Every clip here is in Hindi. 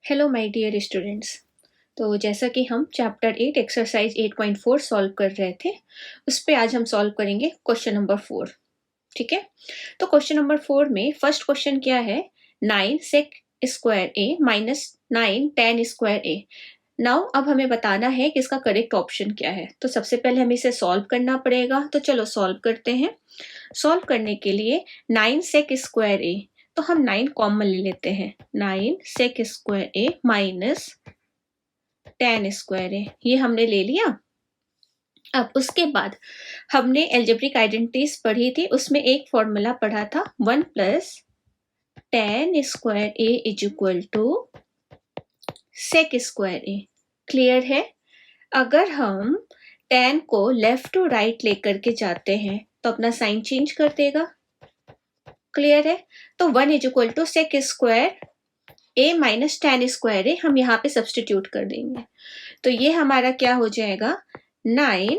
Hello my dear students. तो जैसा कि हम चैप्टर 8 एक्सरसाइज 8.4 सॉल्व कर रहे थे, उस पे आज हम सॉल्व करेंगे क्वेश्चन नंबर 4। ठीक है, तो क्वेश्चन नंबर 4 में फर्स्ट क्वेश्चन क्या है, 9 सेक square A minus 9 ten square A. Now अब हमें बताना है कि इसका करेक्ट ऑप्शन क्या है। तो सबसे पहले हमें इसे सॉल्व करना पड़ेगा, तो चलो सॉल्व करते हैं। सॉल्व करने के लिए 9 सेक स्क्वायर ए, तो हम 9 कॉमन ले लेते हैं। 9 सेक स्क्वायर ए माइनस 10 स्क्वायर ए, ये हमने ले लिया। अब उसके बाद हमने एल्जेब्रिक आइडेंटिटीज पढ़ी थी, उसमें एक फॉर्मूला पढ़ा था 1 plus 10 square A is equal to sec square A. Clear है? अगर हम 10 को लेफ्ट टू राइट लेकर के जाते हैं तो अपना साइन चेंज कर देगा। क्लियर है? तो 1 is equal to sec square A minus 10 square A हम यहाँ पे सब्सटीट्यूट कर देंगे। तो ये हमारा क्या हो जाएगा 9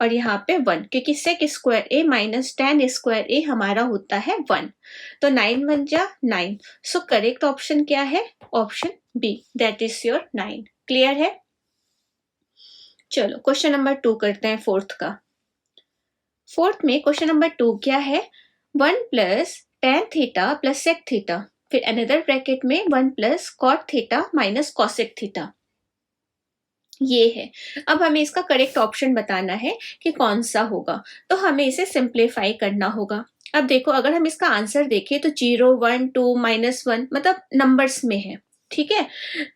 और यहाँ पे 1, क्योंकि सेक स्क्वायर ए माइनस 10 स्क्वायर ए हमारा होता है 1। तो 9 बन जा 9। सो करेक्ट ऑप्शन क्या है? Option B, that is your 9। Clear है? चलो क्वेश्चन नंबर 2 करते हैं, फोर्थ का। फोर्थ में क्वेश्चन नंबर 2 क्या है, 1 plus tan theta plus sec theta, फिर अनदर ब्रैकेट में 1 plus cot theta minus cosec theta, ये है। अब हमें इसका करेक्ट ऑप्शन बताना है कि कौन सा होगा, तो हमें इसे सिंप्लीफाई करना होगा। अब देखो, अगर हम इसका आंसर देखें तो 0 1 2 -1 मतलब नंबर्स में है। ठीक है,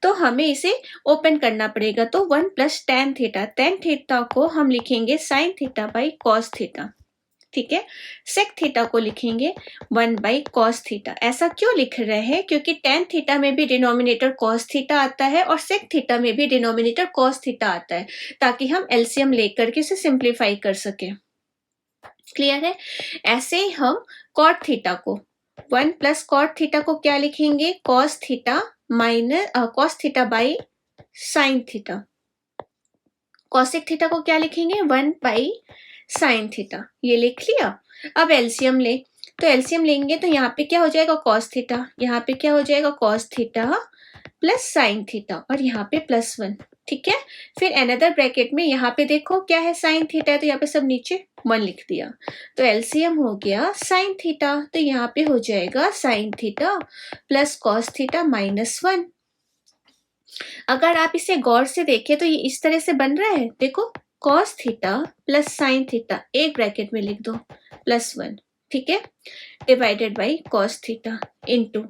तो हमें इसे ओपन करना पड़ेगा। तो 1 प्लस टेन थीटा को हम लिखेंगे sign theta by cos theta. ठीक है, सेक थीटा को लिखेंगे 1 बाई कॉस थीटा। ऐसा क्यों लिख रहे हैं? क्योंकि टेन थीटा में भी डिनोमिनेटर कॉस थीटा आता है और सेक थीटा में भी डिनोमिनेटर कॉस थीटा आता है, ताकि हम एलसीएम लेकर के इसे सिंप्लीफाई कर सके। क्लियर है? ऐसे ही हम कॉट थीटा को 1 प्लस कॉट थीटा को क्या लिखेंगे, cos theta minus cos theta by sine theta. Cosec theta को क्या लिखेंगे, 1 बाई साइन थीटा। ये लिख लिया। अब एलसीएम ले, तो एलसीएम लेंगे तो यहाँ पे क्या हो जाएगा कॉस थीटा, यहाँ पे क्या हो जाएगा cos theta plus sine theta और यहाँ पे +1। ठीक है, फिर अनदर ब्रैकेट में यहाँ पे देखो क्या है साइन थीटा है, तो यहाँ पे सब नीचे 1 लिख दिया। तो एलसीएम हो गया साइन थीटा, तो यहाँ पे हो जाएगा sine theta plus cos theta -1। अगर आप इसे गौर से देखें तो ये इस तरह से बन रहा है। देखो, cos theta plus sine theta एक ब्रैकेट में लिख दो +1। ठीक है, divided by cos theta into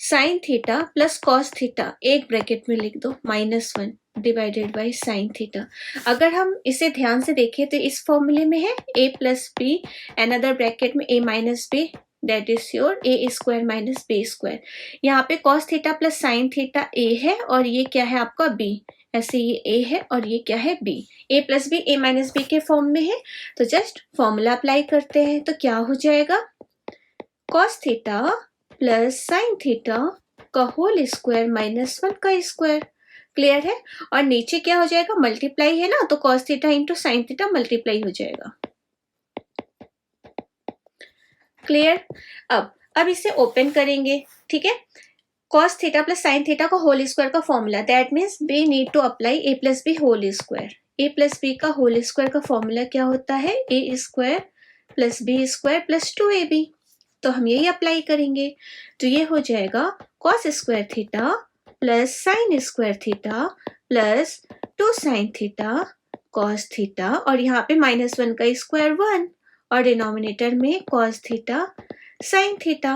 sine theta plus cos theta एक ब्रैकेट में लिख दो -1 डिवाइडेड बाई साइन थीटा। अगर हम इसे ध्यान से देखें तो इस फॉर्मूले में है a plus B, another bracket में a minus B, that is your A square minus B square. यहाँ पे cos theta plus sine theta A है और ये क्या है आपका b। ऐसे ये a है और ये क्या है b। a plus B a minus B के फॉर्म में है, तो जस्ट फॉर्मूला अप्लाई करते हैं। तो क्या हो जाएगा, cos theta plus sine theta का होल स्क्वायर -1 का स्क्वायर। क्लियर है? और नीचे क्या हो जाएगा, मल्टीप्लाई है ना, तो cos theta into sine theta multiply हो जाएगा। क्लियर? अब इसे ओपन करेंगे। ठीक है, cos theta plus sine theta का होल स्क्वायर का formula, that means we need to apply A plus B whole square. A plus B का होल स्क्वायर का फॉर्मूला क्या होता है, A square plus B square plus 2ab। तो हम यही अप्लाई करेंगे। तो ये हो जाएगा cos square theta plus sine square theta plus 2 sine theta cos theta और यहाँ पे -1 का स्क्वायर 1 और डिनोमिनेटर में कॉस थीटा साइन थीटा।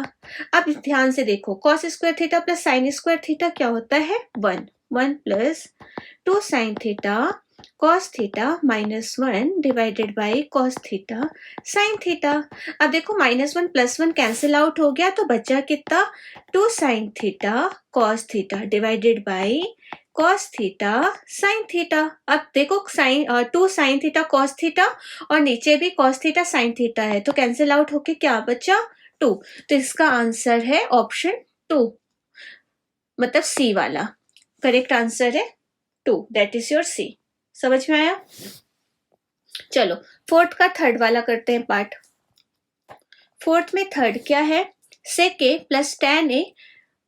अब ध्यान से देखो, cos square theta plus sine square theta क्या होता है 1 plus 2 sine theta cos theta -1 divided by cos theta sine theta. अब देखो -1 +1 कैंसिल आउट हो गया, तो बचा कितना 2 sine theta cos theta divided by cos theta sine theta. अब देखो sine 2 sine theta cos theta और नीचे भी कॉस थीटा साइन थीटा है, तो कैंसिल आउट होके क्या बचा 2। तो इसका आंसर है ऑप्शन 2, मतलब सी वाला। करेक्ट आंसर है 2, दैट इज योर सी। समझ में आया? चलो फोर्थ का थर्ड वाला करते हैं पार्ट। फोर्थ में थर्ड क्या है, सेक ए प्लस टेन ए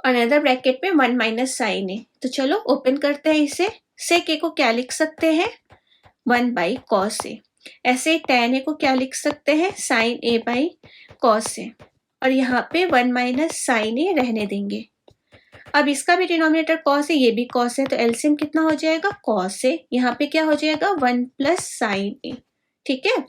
और अनदर ब्रैकेट में 1 माइनस साइन ए। तो चलो ओपन करते हैं इसे। सेक ए को क्या लिख सकते हैं, 1 बाई कॉस ए। ऐसे ही tan ए को क्या लिख सकते हैं, साइन ए बाई कॉस ए। और यहाँ पे 1 माइनस साइन ए रहने देंगे। अब इसका भी डिनोमिनेटर कॉस है, ये भी कॉस है, तो एलसीएम कितना हो जाएगा, कॉस ए। यहाँ पे क्या हो जाएगा, 1 प्लस साइन ए। ठीक है,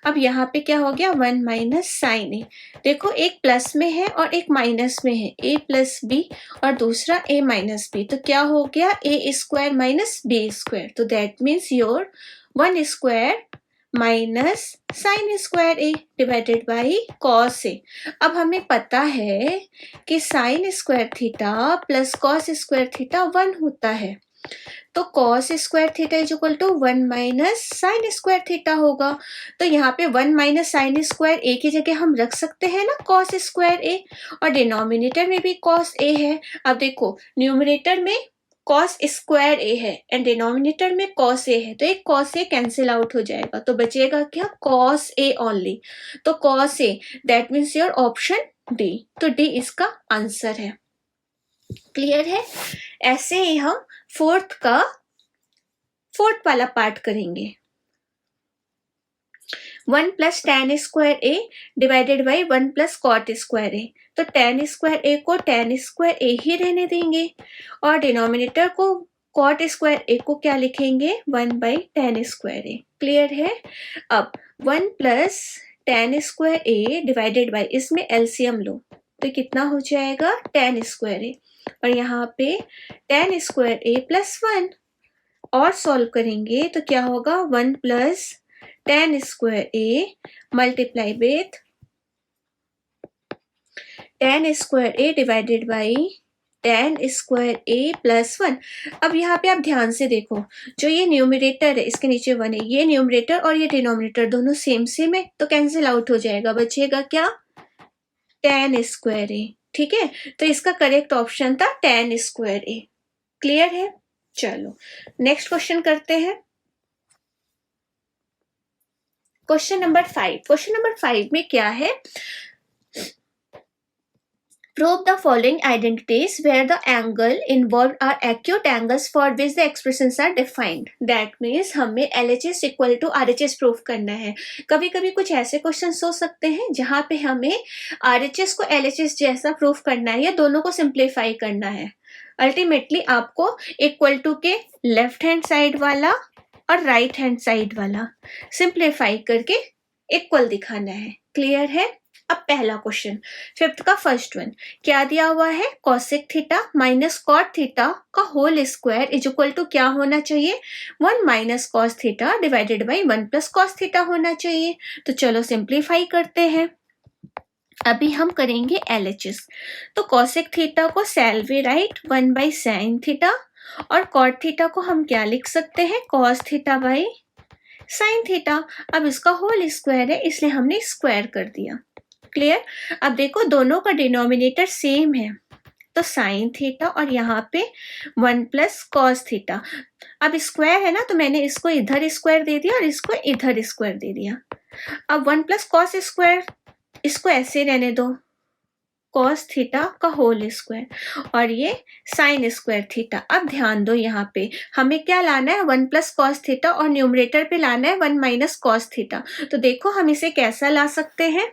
अब यहाँ पे क्या हो गया, 1 माइनस साइन ए। देखो एक प्लस में है और एक माइनस में है, a प्लस बी और दूसरा a माइनस बी। तो क्या हो गया, a square minus B square. तो that means your 1 square minus sine square A divided by cos A. अब हमें पता है कि sine square theta plus cos square theta 1 होता है। तो cos square theta is equal to 1 minus sine square theta होगा। तो यहाँ पे 1 माइनस साइन स्क्वायर ए की जगह हम रख सकते हैं ना कॉस स्क्वायर ए, और डिनोमिनेटर में भी कॉस ए है। अब देखो न्यूमरेटर में कॉस स्क्वायर ए है एंड डिनोमिनेटर में कॉस ए है, तो एक कॉस ए कैंसिल आउट हो जाएगा, तो बचेगा क्या, कॉस ए ओनली। तो cos A, that means your option D. तो डी इसका आंसर है। क्लियर है। ऐसे ही हम फोर्थ वाला पार्ट करेंगे। 1 plus tan square A divided by 1 plus cot square A. तो tan स्क्वायर ए को tan स्क्वायर ए ही रहने देंगे और डिनोमिनेटर को कॉट स्क्वायर ए को क्या लिखेंगे, 1 by tan square A. Clear है। अब 1 plus tan square A divided by, इसमें एलसीएम लो तो कितना हो जाएगा, tan स्क्वायर ए, और यहाँ पे tan स्क्वायर ए प्लस 1 और सॉल्व करेंगे तो क्या होगा, 1 plus tan square A multiply with tan square A divided by tan square A plus 1। अब यहाँ पे आप ध्यान से देखो, जो ये न्यूमरेटर है इसके नीचे 1 है, ये न्यूमरेटर और ये डिनोमिनेटर दोनों सेम है, तो कैंसिल आउट हो जाएगा, बचेगा क्या, tan स्क्वायर ए। ठीक है, तो इसका करेक्ट ऑप्शन था tan स्क्वायर ए। क्लियर है। चलो नेक्स्ट क्वेश्चन करते हैं। Question number 5। क्वेश्चन नंबर 5 में क्या है, prove the following identities where the angle involved are acute angles for which the expressions are defined. That means हमें LHS equal to RHS proof करना है। कभी कभी कुछ ऐसे क्वेश्चन हो सकते हैं जहाँ पे हमें RHS को LHS जैसा प्रूफ करना है या दोनों को सिंप्लीफाई करना है। अल्टीमेटली आपको इक्वल टू के लेफ्ट हैंड साइड वाला और राइट हैंड साइड वाला सिंप्लीफाई करके इक्वल दिखाना है। क्लियर है। अब पहला क्वेश्चन, 5th का फर्स्ट वन, क्या दिया हुआ है, cosec theta minus cot theta का whole square is equal to क्या होना चाहिए, 1 minus cos theta divided by 1 plus cos theta होना चाहिए। तो चलो सिंप्लीफाई करते हैं। अभी हम करेंगे LHS। तो कॉसेक थीटा को शैल वी राइट 1 बाई साइन थीटा, और कॉट थीटा को हम क्या लिख सकते हैं, cos theta by sine theta. अब इसका होल स्क्वायर है इसलिए हमने स्क्वायर कर दिया। क्लियर। अब देखो दोनों का डिनोमिनेटर सेम है, तो साइन थीटा और यहाँ पे 1 प्लस कॉस थीटा। अब स्क्वायर है ना, तो मैंने इसको इधर स्क्वायर दे दिया और इसको इधर स्क्वायर दे दिया। अब 1 प्लस कॉस स्क्वायर, इसको ऐसे रहने दो, कॉस थीटा का होल स्क्वायर, और ये साइन स्क्वायर थीटा। अब ध्यान दो, यहाँ पे हमें क्या लाना है, 1 प्लस कॉस थीटा, और न्यूमरेटर पे लाना है 1 माइनस कॉस थीटा। तो देखो हम इसे कैसा ला सकते हैं,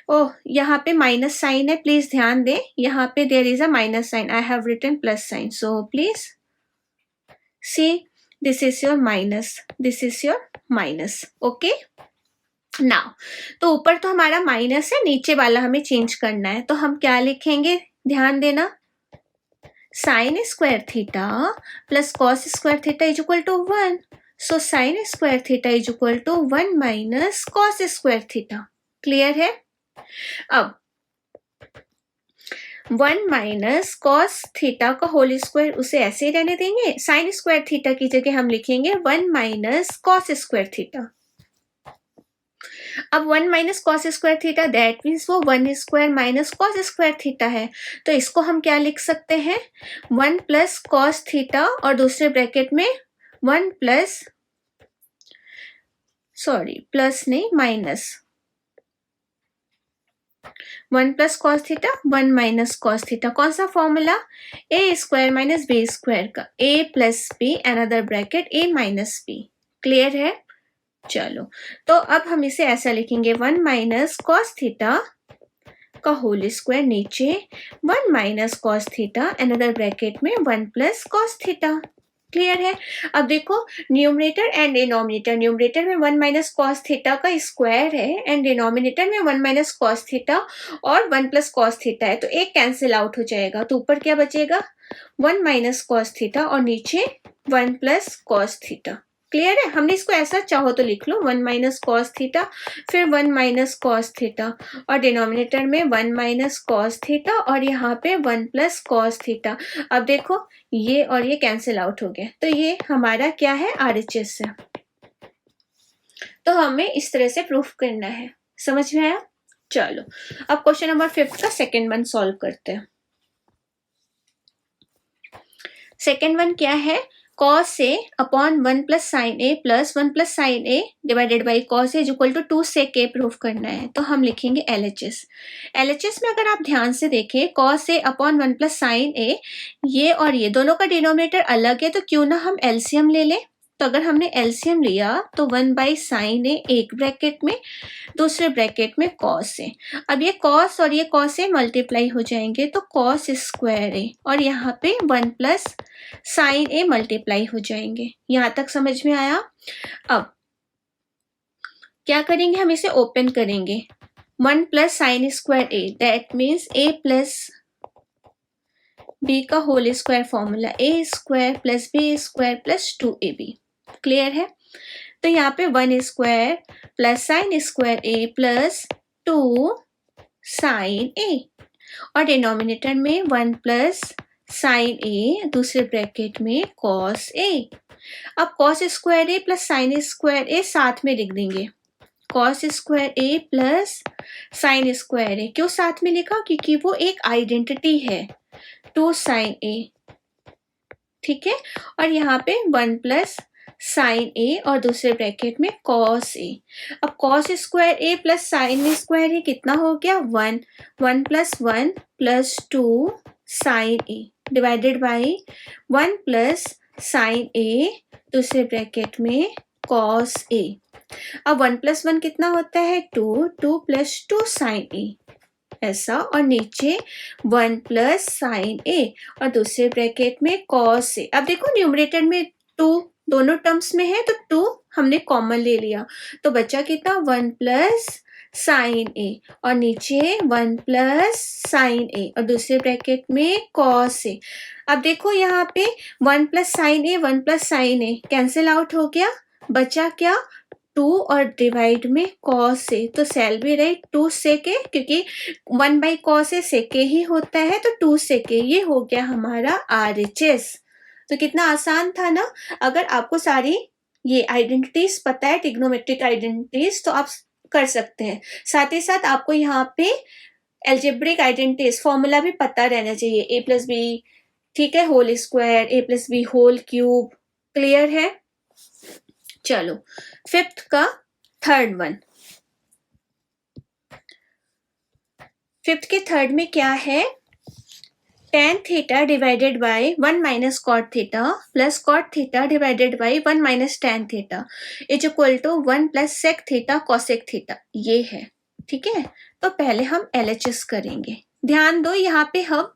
ओह यहाँ पे माइनस साइन है, प्लीज ध्यान दें, यहाँ पे there is a minus sign, I have written plus sign, so please see this is your minus, this is your minus. Okay now, तो ऊपर तो हमारा माइनस है, नीचे वाला हमें चेंज करना है, तो हम क्या लिखेंगे, ध्यान देना, sine square theta plus cos square theta is equal to 1। So sine square theta is equal to 1 minus cos square theta. Clear है। अब 1 माइनस कॉस थीटा का होल स्क्वायर, उसे ऐसे ही रहने देंगे, साइन स्क्वायर थीटा की जगह हम लिखेंगे 1 माइनस कॉस स्क्वायर थीटा। अब 1 minus cos square theta, that means वो 1 square minus cos square theta है, तो इसको हम क्या लिख सकते हैं, 1 प्लस कॉस थीटा और दूसरे ब्रैकेट में 1 प्लस, सॉरी प्लस नहीं minus 1 plus cos theta 1 minus cos theta. कौन सा formula? A square minus B square का, A plus B another bracket A minus B. Clear है? चलो, तो अब हम इसे ऐसा लिखेंगे 1 माइनस कॉस थीटा का होल स्क्वायर नीचे 1 minus cos theta another bracket में 1 प्लस कॉस थीटा। क्लियर है? अब देखो, न्यूमरेटर एंड डिनोमिनेटर, न्यूमरेटर में 1 माइनस कॉस थीटा का स्क्वायर है एंड डिनोमिनेटर में 1 माइनस कॉस थीटा और 1 प्लस कॉस थीटा है, तो एक कैंसिल आउट हो जाएगा, तो ऊपर क्या बचेगा? 1 माइनस कॉस थीटा और नीचे 1 प्लस कॉस थीटा। क्लियर है? हमने इसको ऐसा चाहो तो लिख लो, 1 माइनस कॉस थीटा फिर 1 माइनस कॉस थीटा और डिनोमिनेटर में 1 माइनस कॉस थीटा और यहाँ पे 1 प्लस कॉस थीटा। अब देखो, ये और ये कैंसिल आउट हो गया, तो ये हमारा क्या है? RHS है। तो हमें इस तरह से प्रूफ करना है। समझ में आया? चलो, अब क्वेश्चन नंबर 5 का सेकेंड वन सॉल्व करते हैं। सेकेंड वन क्या है? cos a upon 1 plus sine A plus 1 plus sine A divided by cos a is equal to 2 sec a proof करना है, तो हम लिखेंगे LHS। LHS में अगर आप ध्यान से देखें, cos a upon 1 plus sine A, ये और ये दोनों का डिनोमिनेटर अलग है, तो क्यों ना हम एलसीएम ले लें। तो अगर हमने एलसीएम लिया तो 1 बाई साइन ए एक ब्रैकेट में, दूसरे ब्रैकेट में cos a। अब ये cos और ये cos a मल्टीप्लाई हो जाएंगे, तो cos स्क्वायर a और यहाँ पे 1 प्लस साइन ए मल्टीप्लाई हो जाएंगे। यहां तक समझ में आया? अब क्या करेंगे? हम इसे ओपन करेंगे, 1 plus sine square A, that means a plus b का whole square formula, a square plus b square plus 2ab। Clear है? तो यहाँ पे 1 square plus sine square a plus 2 sine a और डिनोमिनेटर में 1 प्लस साइन ए, दूसरे ब्रैकेट में cos a। अब cos square a plus sine square a साथ में लिख देंगे, cos square a plus sine square a। क्यों साथ में लिखा? क्योंकि वो एक आइडेंटिटी है, 2 साइन a। ठीक है? और यहाँ पे 1 प्लस साइन ए और दूसरे ब्रैकेट में cos a। अब cos square a plus sine square a कितना हो गया? 1, 1 plus 1 plus 2 sine a divided by 1 plus sine a दूसरे ब्रैकेट में cos a। अब 1 प्लस 1 कितना होता है? 2, 2 प्लस 2 साइन a ऐसा, और नीचे 1 प्लस साइन a और दूसरे ब्रैकेट में cos a। अब देखो, न्यूमरेटर में 2 दोनों टर्म्स में है, तो 2 हमने कॉमन ले लिया, तो बचा कितना? 1 प्लस साइन ए और नीचे 1 प्लस साइन ए और दूसरे ब्रैकेट में cos a। अब देखो यहाँ पे 1 प्लस साइन ए 1 प्लस साइन ए कैंसिल आउट हो गया, बचा क्या? 2 और डिवाइड में cos a, तो सेल भी रही 2 sec a, क्योंकि 1 by cos a sec a ही होता है, तो 2 sec a। ये हो गया हमारा RHS। तो कितना आसान था ना? अगर आपको सारी ये आइडेंटिटीज पता है, ट्रिग्नोमेट्रिक आइडेंटिटीज, तो आप कर सकते हैं। साथ ही साथ आपको यहाँ पे एल्जेब्रिक आइडेंटिटीज फॉर्मूला भी पता रहना चाहिए, a प्लस बी, ठीक है, whole square, a plus B whole cube. Clear है? चलो, 5th का थर्ड वन। 5th के थर्ड में क्या है? tan theta divided by 1 minus cot theta plus cot theta divided by 1 minus tan theta is equal to 1 plus sec theta cosec theta. ये है, ठीक है। तो पहले हम LHS करेंगे। ध्यान दो, यहाँ पे हम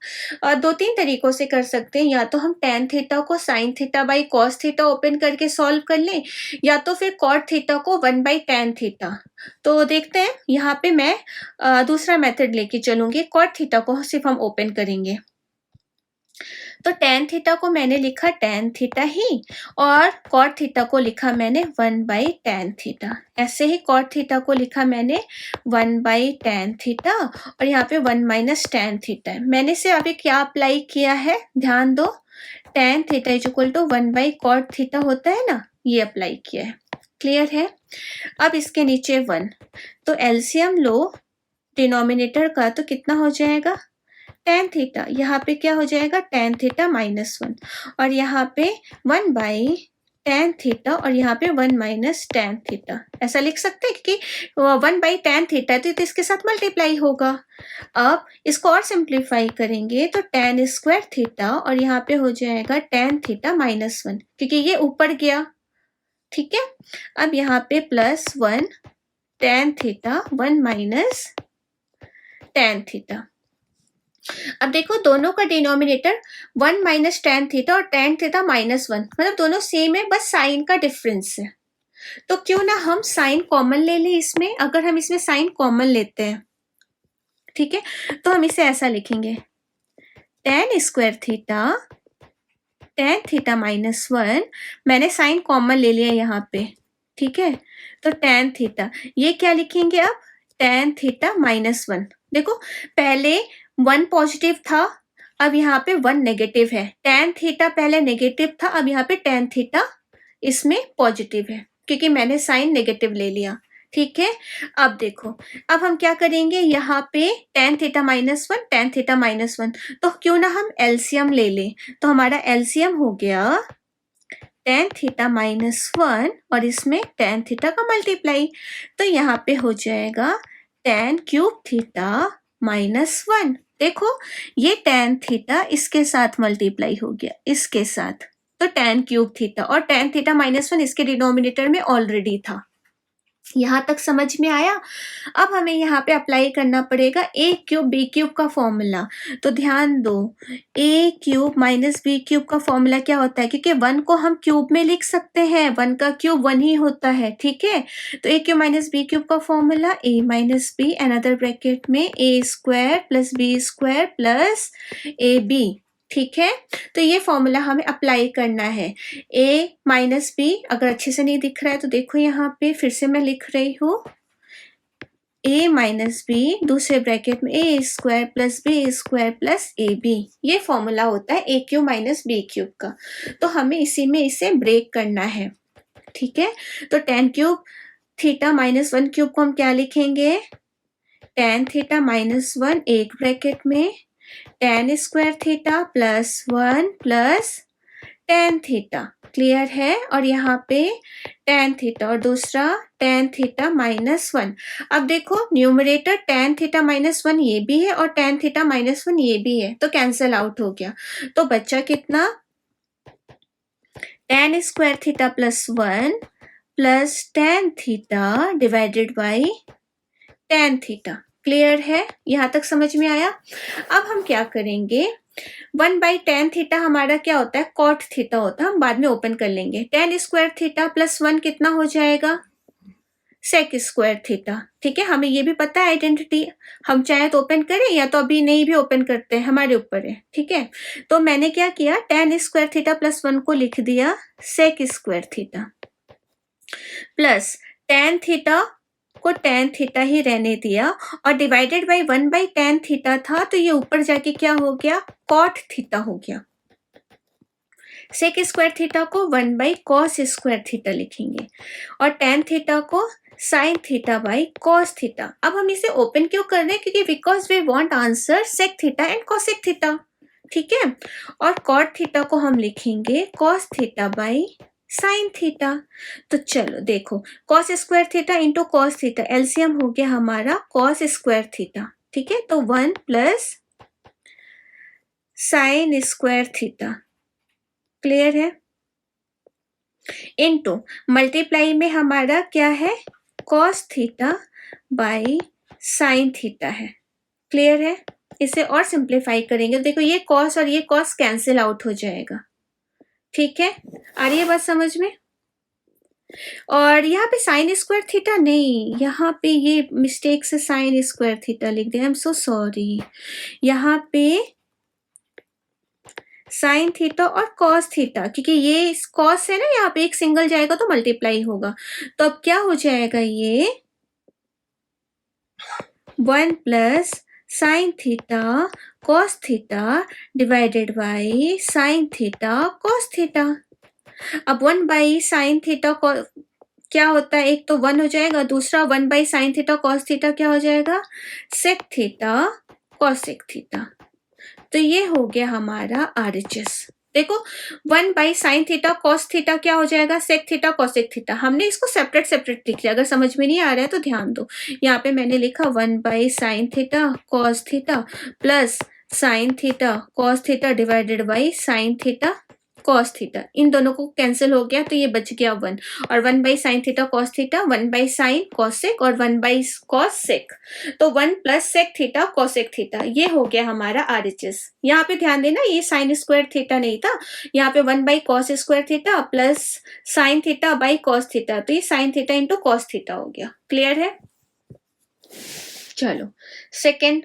2-3 तरीकों से कर सकते हैं। या तो हम tan थीटा को sin theta by cos theta open करके सॉल्व कर लें, या तो फिर cot थीटा को 1 बाई tan थीटा। तो देखते हैं, यहाँ पे मैं दूसरा मेथड लेके चलूंगी। cot थीटा को सिर्फ हम ओपन करेंगे। तो tan थीटा को मैंने लिखा tan थीटा ही, और cot थीटा को लिखा मैंने 1 बाई tan थीटा। ऐसे ही cot थीटा को लिखा मैंने 1 बाई tan थीटा, और यहाँ पे 1 माइनस tan थीटा है। मैंने से अभी क्या अप्लाई किया है, ध्यान दो, tan theta is equal to 1 by cot theta होता है ना, ये अप्लाई किया है। क्लियर है? अब इसके नीचे 1, तो एलसीएम लो डिनोमिनेटर का, तो कितना हो जाएगा? tan theta. यहाँ पे क्या हो जाएगा? tan थीटा माइनस 1, और यहाँ पे 1 बाई tan थीटा और यहाँ पे 1 माइनस tan थीटा, ऐसा लिख सकते हैं क्योंकि 1 बाई tan थीटा तो इसके साथ मल्टीप्लाई होगा। अब इसको और सिंप्लीफाई करेंगे तो tan स्क्वायर थीटा और यहाँ पे हो जाएगा tan थीटा माइनस 1 क्योंकि ये ऊपर गया, ठीक है। अब यहाँ पे plus 1 tan theta 1 minus tan theta. अब देखो दोनों का डिनोमिनेटर 1 माइनस tan थीटा और tan थीटा माइनस 1, मतलब दोनों सेम है, बस साइन का डिफरेंस है। तो क्यों ना हम साइन कॉमन ले लें इसमें। अगर हम इसमें साइन कॉमन लेते हैं, ठीक है, तो हम इसे ऐसा लिखेंगे tan square theta tan theta minus 1, मैंने साइन कॉमन ले लिया यहाँ पे, ठीक है। तो tan थीटा, ये क्या लिखेंगे अब tan थीटा माइनस 1। देखो पहले 1 पॉजिटिव था, अब यहाँ पे 1 नेगेटिव है। tan थीटा पहले नेगेटिव था, अब यहाँ पे tan थीटा इसमें पॉजिटिव है क्योंकि मैंने साइन नेगेटिव ले लिया, ठीक है। अब देखो, अब हम क्या करेंगे, यहाँ पे tan theta minus 1 tan theta minus 1, तो क्यों ना हम एलसीएम ले लें। तो हमारा एलसीएम हो गया tan थीटा माइनस 1 और इसमें tan थीटा का मल्टीप्लाई, तो यहाँ पे हो जाएगा tan क्यूब थीटा माइनस 1। देखो ये tan थीटा इसके साथ मल्टीप्लाई हो गया, इसके साथ, तो tan क्यूब थीटा और tan थीटा माइनस 1 इसके डिनोमिनेटर में ऑलरेडी था। यहाँ तक समझ में आया। अब हमें यहाँ पे अप्लाई करना पड़ेगा a क्यूब b क्यूब का फॉर्मूला। तो ध्यान दो, a cube minus b cube का फॉर्मूला क्या होता है, क्योंकि 1 को हम क्यूब में लिख सकते हैं, 1 का क्यूब 1 ही होता है, ठीक है। तो a cube minus b cube का formula a minus b another bracket में a square plus b square plus A B, ठीक है। तो ये फॉर्मूला हमें अप्लाई करना है। a माइनस बी, अगर अच्छे से नहीं दिख रहा है तो देखो यहाँ पे फिर से मैं लिख रही हूँ, a माइनस बी दूसरे ब्रैकेट में a square plus b square plus A B, ये फॉर्मूला होता है a cube minus b cube का। तो हमें इसी में इसे ब्रेक करना है, ठीक है। तो tan cube theta minus 1 cube को हम क्या लिखेंगे, tan थीटा माइनस 1 एक ब्रैकेट में tan square theta plus 1 plus tan theta, clear है। और यहाँ पे tan थीटा और दूसरा tan थीटा माइनस 1। अब देखो न्यूमरेटर tan थीटा माइनस 1 ये भी है और tan थीटा माइनस 1 ये भी है, तो कैंसिल आउट हो गया। तो बच्चा कितना, tan square theta plus 1 plus tan theta divided by tan theta, clear है, यहाँ तक समझ में आया। अब हम क्या करेंगे, 1 बाई tan थीटा हमारा क्या होता है, cot थीटा होता है, हम बाद में ओपन कर लेंगे। tan स्क्वायर थीटा प्लस 1 कितना हो जाएगा, sec स्क्वायर थीटा, ठीक है। हमें ये भी पता है आइडेंटिटी, हम चाहे तो ओपन करें या तो अभी नहीं भी ओपन करते हैं, हमारे ऊपर है, ठीक है। तो मैंने क्या किया, tan स्क्वायर थीटा प्लस 1 को लिख दिया sec square theta plus tan theta को tan थीटा ही रहने दिया और divided by 1 by tan theta था, तो ये ऊपर जाके क्या हो गया, cot थीटा हो गया। sec स्क्वायर थीटा को 1 बाई cos स्क्वायर थीटा लिखेंगे और tan थीटा को sin theta by cos theta. अब हम इसे ओपन क्यों कर रहे हैं, क्योंकि because we want answer sec theta and cosec theta, ठीक है। और cot थीटा को हम लिखेंगे cos theta by sine theta. तो चलो देखो, cos square theta into cos theta, LCM हो गया हमारा cos स्क्वायर थीटा, ठीक है। तो 1 plus sine square theta, clear है, इंटू मल्टीप्लाई में हमारा क्या है, cos theta by sine theta है, क्लियर है। इसे और सिंप्लीफाई करेंगे, देखो ये cos और ये cos कैंसिल आउट हो जाएगा, ठीक है। आ रही है बात समझ में। और यहाँ पे साइन स्क्वायर थीटा नहीं, यहाँ पे ये मिस्टेक से साइन स्क्वायर थीटा लिख दिया, आई एम सो सॉरी। यहाँ पे साइन थीटा और कॉस थीटा, क्योंकि ये कॉस है ना, यहाँ पे एक सिंगल जाएगा तो मल्टीप्लाई होगा, तो अब क्या हो जाएगा, ये 1 plus sine theta cos theta divided by sine theta cos theta. अब 1 बाई साइन थीटा क्या होता है, एक तो 1 हो जाएगा, दूसरा 1 बाई साइन थीटा कॉस थीटा क्या हो जाएगा, सेक थीटा कॉसेक थीटा। तो ये हो गया हमारा RHS, देखो 1/sin थीटा कॉस थीटा क्या हो जाएगा, सेक थीटा कॉसेक थीटा। हमने इसको सेपरेट सेपरेट लिख लिया, अगर समझ में नहीं आ रहा है तो ध्यान दो। यहाँ पे मैंने लिखा 1/sin theta cos theta plus sine theta cos theta divided by sine theta cos theta. इन दोनों को कैंसिल हो गया तो ये बच गया 1, और 1/sin theta cos theta 1/sin cosec और 1/cos सेक, तो 1 plus sec theta cosec theta, ये हो गया हमारा RHS। यहाँ पे ध्यान देना ये साइन स्क्वायर थीटा नहीं था, यहाँ पे 1/cos square theta plus sine theta by cos theta, तो ये sine theta into cos theta हो गया। क्लियर है? चलो सेकेंड,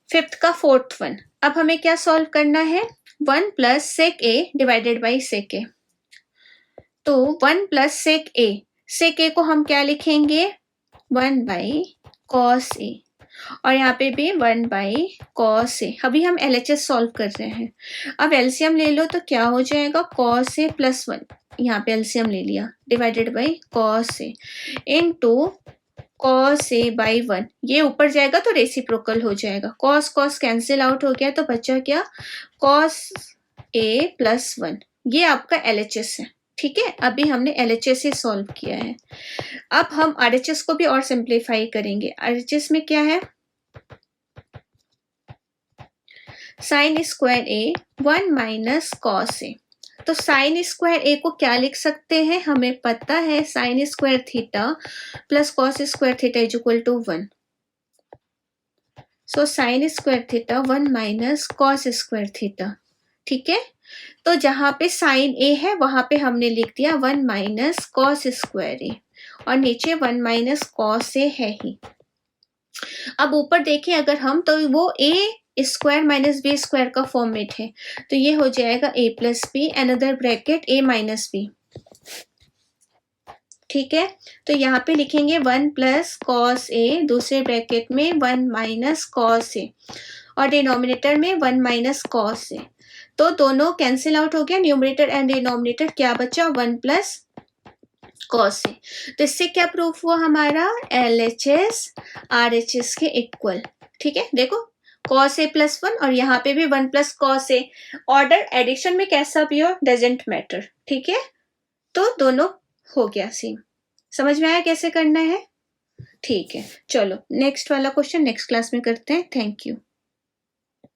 फिफ्थ का फोर्थ वन। अब हमें क्या सॉल्व करना है, 1 plus sec A divided by sec A. तो 1 प्लस सेक ए को हम क्या लिखेंगे, 1/cos ए, और यहाँ पे भी 1/cos ए। अभी हम LHS सॉल्व कर रहे हैं। अब एलसीएम ले लो तो क्या हो जाएगा, cos ए प्लस 1, यहाँ पे एलसीएम ले लिया, divided by cos A into cos A by 1। ये ऊपर जाएगा तो रेसिप्रोकल हो जाएगा, cos कैंसिल आउट हो गया तो बचा क्या, cos ए प्लस 1। ये आपका LHS है। ठीक है, अभी हमने LHS ही सॉल्व किया है। अब हम RHS को भी और सिंप्लीफाई करेंगे। RHS में क्या है, sine square A 1 minus cos A. तो साइन स्क्वायर ए को क्या लिख सकते हैं, हमें पता है sine square theta plus cos square theta is equal to 1। So sine square theta 1 minus cos square theta. ठीक है, तो जहां पे साइन ए है वहां पे हमने लिख दिया 1 माइनस कॉस स्क्वायर ए, और नीचे 1 माइनस कॉस ए है ही। अब ऊपर देखें अगर हम, तो वो A square minus B square का फॉर्मेट है, तो ये हो जाएगा a plus B another bracket a minus B. ठीक है, तो यहाँ पे लिखेंगे 1 प्लस कॉस ए, दूसरे ब्रैकेट में 1 माइनस कॉस ए, और डिनोमिनेटर में 1 माइनस कॉस ए। तो दोनों कैंसिल आउट हो गया, न्यूमरेटर एंड डिनोमिनेटर, क्या बचा 1 प्लस कॉस ए। तो इससे क्या प्रूफ हुआ हमारा, LHS RHS के इक्वल। ठीक है, देखो cos ए प्लस 1 और यहाँ पे भी 1 plus cos A. Order addition में कैसा भी हो डजेंट मैटर। ठीक है, तो दोनों हो गया सेम। समझ में आया कैसे करना है? ठीक है, चलो नेक्स्ट वाला क्वेश्चन नेक्स्ट क्लास में करते हैं। Thank you.